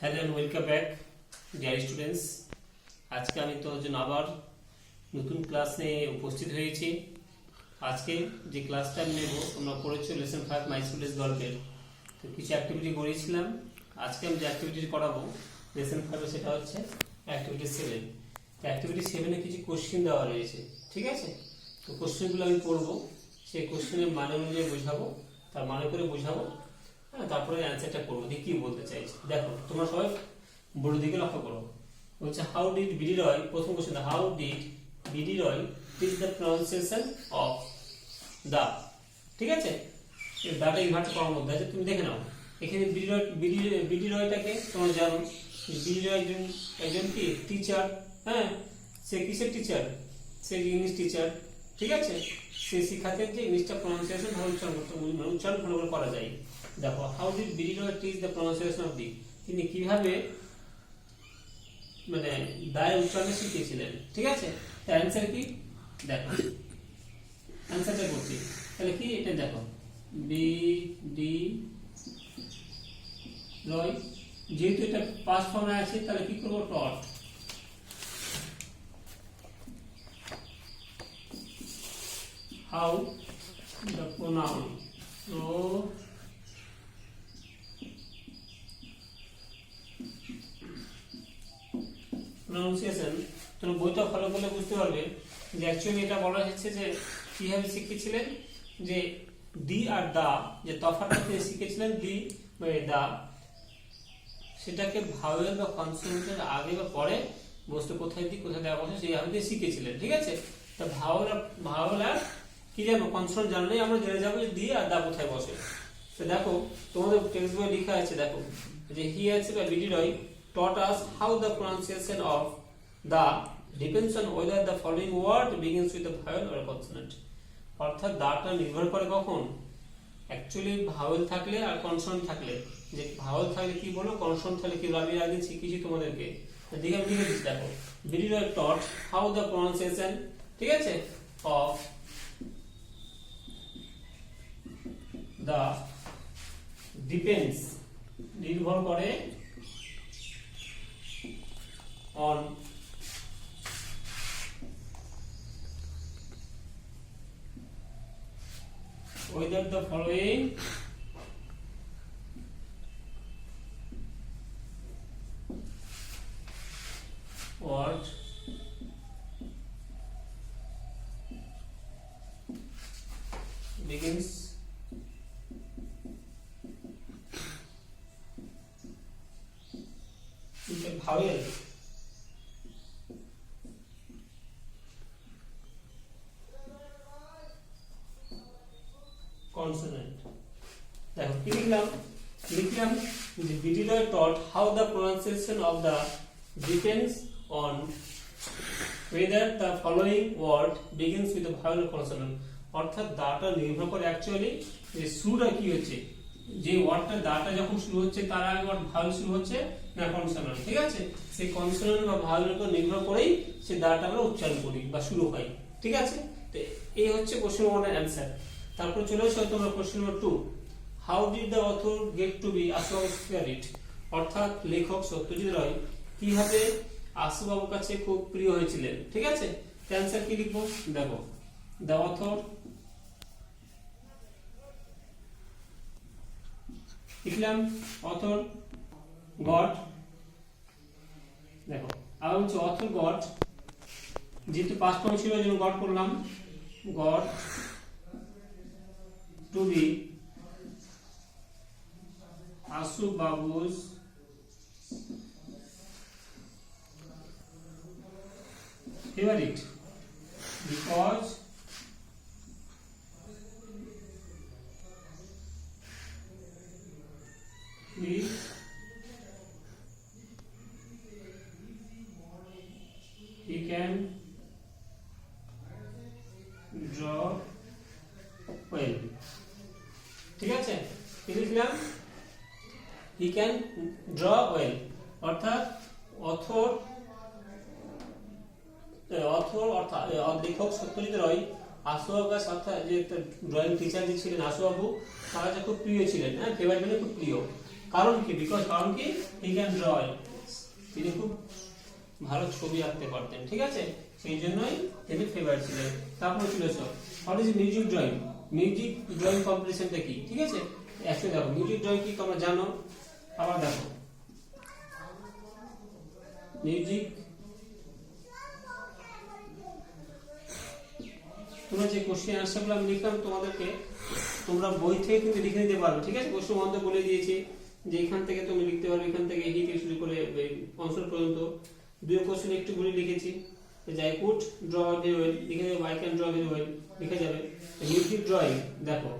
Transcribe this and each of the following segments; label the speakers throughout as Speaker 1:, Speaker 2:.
Speaker 1: Hello and welcome back dear students. আজকে আমি তোমাদের জন্য আবার নতুন ক্লাস নিয়ে উপস্থিত হয়েছি। আজকে যে ক্লাসটা আমি নেব, তোমরা পড়েছো লেসন 5 মাই স্কুলের গল্পের। তো কিছু অ্যাক্টিভিটি করিয়েছিলাম। আজকে আমি যে অ্যাক্টিভিটি করাবো লেসন 5 সেটা হচ্ছে অ্যাক্টিভিটি 7। অ্যাক্টিভিটি 7 কিছু কোশ্চেন দেওয়া রয়েছে, ঠিক আছে? তো কোশ্চেনগুলো আমি পড়বো, সেই কোশ্চেনের মানে অনুযায়ী বোঝাবো, তার মানে করে বোঝাবো, তারপরে অ্যান্সারটা করবো যে কি বলতে চাইছে। দেখো তোমরা সবাই বোর্ডের দিকে লক্ষ্য করো। হচ্ছে হাউ ডিড বিডি রয়, প্রথম question, how did B D Roy teach the pronunciation of দা। ঠিক আছে, এই দাটা ইনভার্ট করার মধ্যে আছে, তুমি দেখে নাও। এখানে বিডি রয়টাকে তোমরা জানো, বিডি রয় একজন কি টিচার। হ্যাঁ, সে কিসের টিচার? সে ইংলিশ টিচার। ঠিক আছে, সে শিখাতে যে ইংলিশটা প্রনাউন্সিয়েশন ভালো উচ্চারণ ভালো করে করা যায়। দেখো, how did B D Roy teach the pronunciation of the, তিনি কিভাবে মানে দায়ের উচ্চারণ শিখিয়েছিলেন। ঠিক আছে, অ্যান্সার কি দেখো, অ্যান্সারটা করছি তাহলে কি, এটা দেখো বিডি রয়, যেহেতু এটা পাস্ট ফর্মে আছে তাহলে কি করবো, টট। How the pronunciation. তোমরা বইটা ফলো করলে বুঝতে পারবে যে অ্যাকচুয়ালি এটা বলা হচ্ছে যে কিভাবে শিখেছিলেন, যে দি আর দা যে তফাৎটা তিনি শিখেছিলেন, দি মানে দা, সেটাকে ভাওয়েল বা কনসোনেন্টের আগে বা পরে বস্তু কোথায় দি কোথায় দেওয়া বসে সেইভাবে দিয়ে শিখেছিলেন। ঠিক আছে, তা ভাওয়েল আর কি জানো, কনসোনেন্ট জানলেই আমরা জেনে যাবো যে দি আর দা কোথায় বসে। তো দেখো তোমাদের টেক্সট বই লেখা আছে, দেখো যে হি আছে বা BD Roy taught us how the pronunciation of the depends on whether the following word begins with a vowel or a consonant। অর্থাৎ দাটা নির্ভর করে কখন, অ্যাকচুয়ালি ভাওয়েল থাকলে আর কনসোনেন্ট থাকলে। যে ভাওয়েল থাকলে কি বলো, কনসোনেন্ট থাকলে কি, আমি আগে শিখিয়েছি তোমাদেরকে। দেখে আমি লিখে দিচ্ছি, দেখো BD Roy taught how the pronunciation, ঠিক আছে, of the depends নির্ভর করে on whether the following word begins with a vowel consonant। দেখো কি লিখলাম যে BD Roy taught how the pronunciation of the depends on whether the following word begins with a vowel or consonant। অর্থাৎ দাটা নির্ভর করে actually যে শুরুটা কি হচ্ছে, যে ওয়ার্ডটা দাটা যখন শুরু হচ্ছে তার আগে ভাওয়েল শুরু হচ্ছে না কনসোনেন্ট। ঠিক আছে, সেই কনসোনেন্ট বা ভাওয়েলের উপর নির্ভর করেই সেই দাটা আমরা উচ্চারণ করি বা শুরু হয়। ঠিক আছে, তো এই হচ্ছে কোশ্চেন 1 এর অ্যানসার। তারপর চলে আসো তোমরা question number 2, how did the author get to be আশুবাবুর ফেভারিট। অর্থাৎ লেখক সত্যজিৎ রায় কিভাবে আশুবাবুর কাছে খুব প্রিয় হয়েছিলেন। ঠিক আছে, অ্যানসার কি লিখবো, দেখো দ্য অথর, লিখলাম অথর গট। দেখো আর হচ্ছে অথর গট, যেহেতু পাস্ট ফর্ম ছিল যেমন গট করলাম, goat to be Asu Babu's favorite because he can draw well। ঠিক আছে, কি লিখলাম, হি ক্যান ড্র ওয়েল। অর্থাৎ অর্থাৎ লেখক সত্যজিৎ রায় আশুবাবু অর্থাৎ যে ড্রয়িং টিচার যে ছিলেন আশুবাবু, তারা যে খুব প্রিয় ছিলেন, হ্যাঁ ফেভারিট মানে খুব প্রিয়। কারণ কি? বিকজ কারণ কি? হি ক্যান ড্র, তিনি খুব ভালো ছবি আঁকতে পারতেন, ঠিক আছে, সেই জন্যই তিনি ফেভারিট ছিলেন। তারপর চলে এসো, what is music drawing? Music drawing কম্পিটিশনটা কি? ঠিক আছে, অ্যাকচুয়ালি দেখো মিউজিক ড্রয়িং কি তোমরা জানো, আবার দেখো মিউজিক, তোমরা যে কোশ্চেন আনসারগুলো আমি লিখলাম তোমাদেরকে, তোমরা বই থেকে কিন্তু লিখে নিতে পারবে, ঠিক আছে। কোশ্চেন বন্ধ বলে দিয়েছি যে এখান থেকে তুমি লিখতে পারবে, এখান থেকে হি থেকে শুরু করে অনসার পর্যন্ত। দুই কোশ্চেন একটু বলে লিখেছি যে I could draw very well, লিখে যাবে I can draw very well, লিখে যাবে। মিউজিক ড্রয়িং, দেখো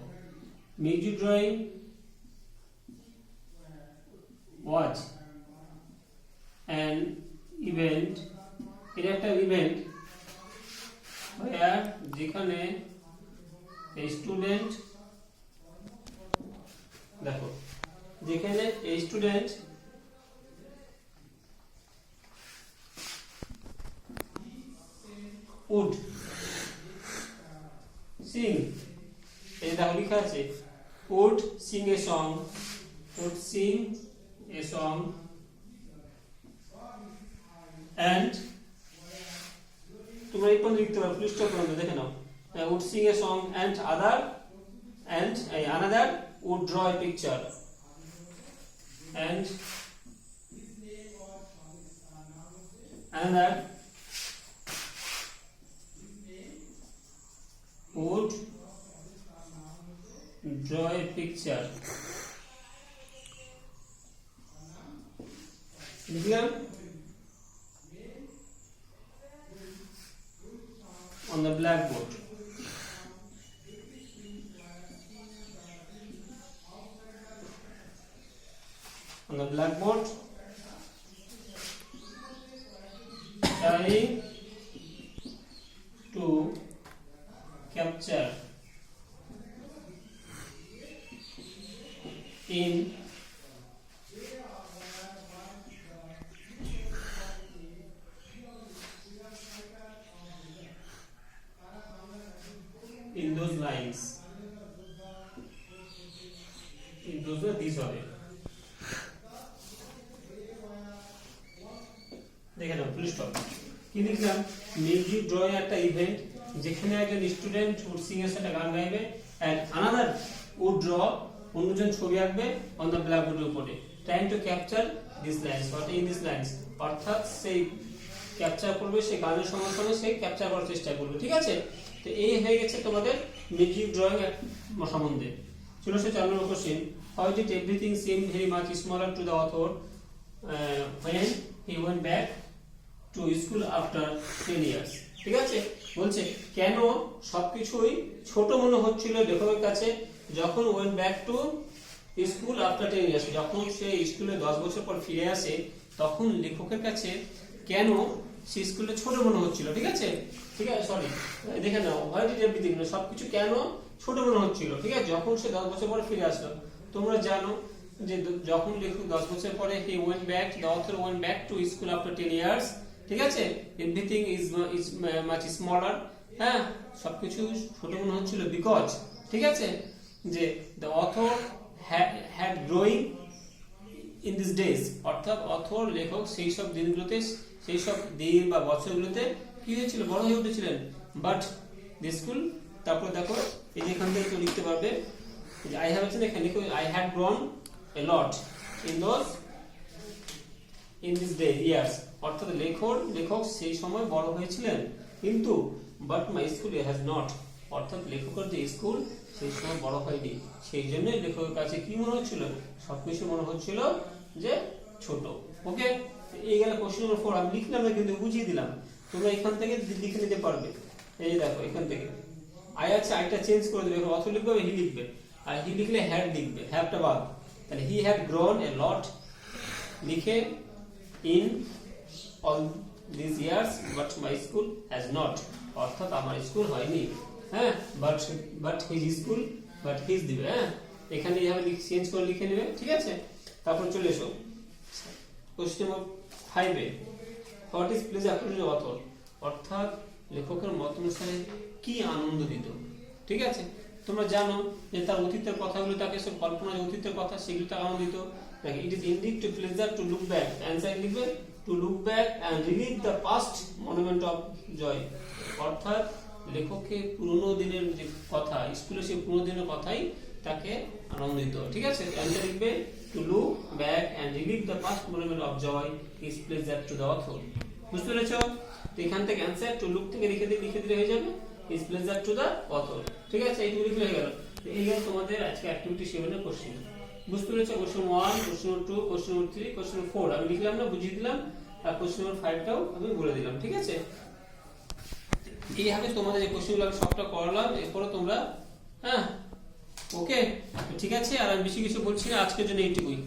Speaker 1: music drawing was an event, এটা একটা ইভেন্ট যেখানে স্টুডেন্ট, দেখো যেখানে স্টুডেন্ট would sing, এই দেখো লেখা আছে would sing a song, would sing a song and তোমরা এই পর্যন্ত লিখতে পারো, প্লিজ স্টপ করো, দেখে নাও। would sing a song and another would draw a picture and another would draw a picture. লিখলাম on the blackboard. On the blackboard, trying to capture in those lines, in those are these are it. দেখে নাও, please stop. কি লিখলাম? Music drawing একটা event যেখানে একজন student would Singh এর সাথে গান গাইবে এন্ড আনাদার উড ড্র, অন্যজন ছবি আঁকবে অন দ্য ব্ল্যাকবোর্ডের উপরে, trying to capture this lines, what in this lines, অর্থাৎ সেই ক্যাপচার করবে, সেই গানের সঙ্গে সঙ্গে সেই ক্যাপচার করার চেষ্টা করবে, ঠিক আছে। তো এই হয়ে গেছে তোমাদের মিউজিক ড্রয়িং সম্বন্ধে। চলো সে 4 number question, how did everything seem very much smaller to the author when he went back to school after 10 years, ঠিক আছে। বলছে কেন সবকিছুই ছোট মনে হচ্ছিল লেখকের কাছে যখন went back to school after 10 years, যখন সে স্কুলে 10 বছর পর ফিরে আসে, তখন লেখকের কাছে কেন সে স্কুলে ছোট মনে হচ্ছিল, ঠিক আছে। ঠিক আছে, সরি, দেখে নাও, হোয়াই ডিড এভরিথিং, সবকিছু কেন ছোট মনে হচ্ছিল, ঠিক আছে, যখন সে 10 বছর পরে ফিরে আসলো। তোমরা জানো যে যখন লেখক 10 বছর পরে he went back, the author went back to school after 10 years, ঠিক আছে, everything is much smaller, হ্যাঁ, সবকিছু ছোট মনে হচ্ছিল বিকজ, ঠিক আছে, যে the author had growing in these days, অর্থাৎ অথর লেখক সেই সব দিনগুলোতে, সেই সব দিন বা বছরগুলোতে কি হয়েছিল, বড় হয়ে উঠেছিলেন। বাট the school, তারপর দেখো এই যে এখান থেকে তো লিখতে পারবে যে I have, এখানে লিখো I had grown a lot in these days years, অর্থাৎ লেখক সেই সময় বড় হয়েছিলেন, কিন্তু but my school has not, অর্থাৎ লেখকের যে স্কুল সেই সময় বড় হয়নি, সেই জন্যই লেখকের কাছে কি মনে হচ্ছিল, সবকিছু মনে হচ্ছিল যে ছোট। ওকে, এই গেল কোশ্চেন নম্বর 4। আমি লিখলাম না কিন্তু বুঝিয়ে দিলাম, তোমরা এখান থেকে লিখে নিতে পারবে। এই দেখো এখান থেকে আই আছে, আইটা চেঞ্জ করে দেবে, অথর লিখবে হি লিখবে, আর হি লিখলে হ্যাড লিখবে, হ্যাডটা বাদ, তাহলে হি হ্যাড গ্রোন এ লট, লিখে in all this years but my school has not, অর্থাৎ আমার স্কুল হয়নি, হ্যাঁ, but his school, but his দিবে, হ্যাঁ, এখানে এইভাবে চেঞ্জ করে লিখে নেবে, ঠিক আছে। তারপর চলে এসো question number 5 A, what is pleasure to the author, অর্থাৎ লেখকের মত অনুসারে কি আনন্দ দিত, ঠিক আছে। তোমরা জানো যে তার অতীতের কথাগুলো, তাকে সব কল্পনা, অতীতের কথা সেগুলো তাকে আনন্দ দিত, দেখো it is indeed to pleasure to look back, answer লিখবে to look back and relive the past monument of joy, অর্থাৎ লেখককে পুরনো দিনের যে কথা, স্কুলে সেই পুরনো দিনের কথাই তাকে আনন্দিত। ঠিক আছে, অ্যানসার লিখবে to look back and relive the past monument of joy is pleasure to the author. বুঝতে পেরেছো? তো এখান থেকে অ্যানসার টু লুক থেকে লিখে দিলে হয়ে যাবে is pleasure to the author. ঠিক আছে, এইটুকু লিখলে হয়ে গেল। এই গেল তোমাদের আজকে অ্যাক্টিভিটি 7 এর কোশ্চেন। বুঝতে পেরেছো? কোশ্চেন 1, কোশ্চেন 2, কোশ্চেন 3, কোশ্চেন 4 আমি লিখলাম না, বুঝিয়ে দিলাম, আর কোশ্চেন 5টাও আমি বলে দিলাম। ঠিক আছে, এইভাবে তোমাদের যে কোশ্চেনগুলো আমি সবটা করলাম, এরপরে তোমরা ওকে ঠিক আছে। আর আমি বেশি কিছু বলছি না, আজকের জন্য এইটুকুই।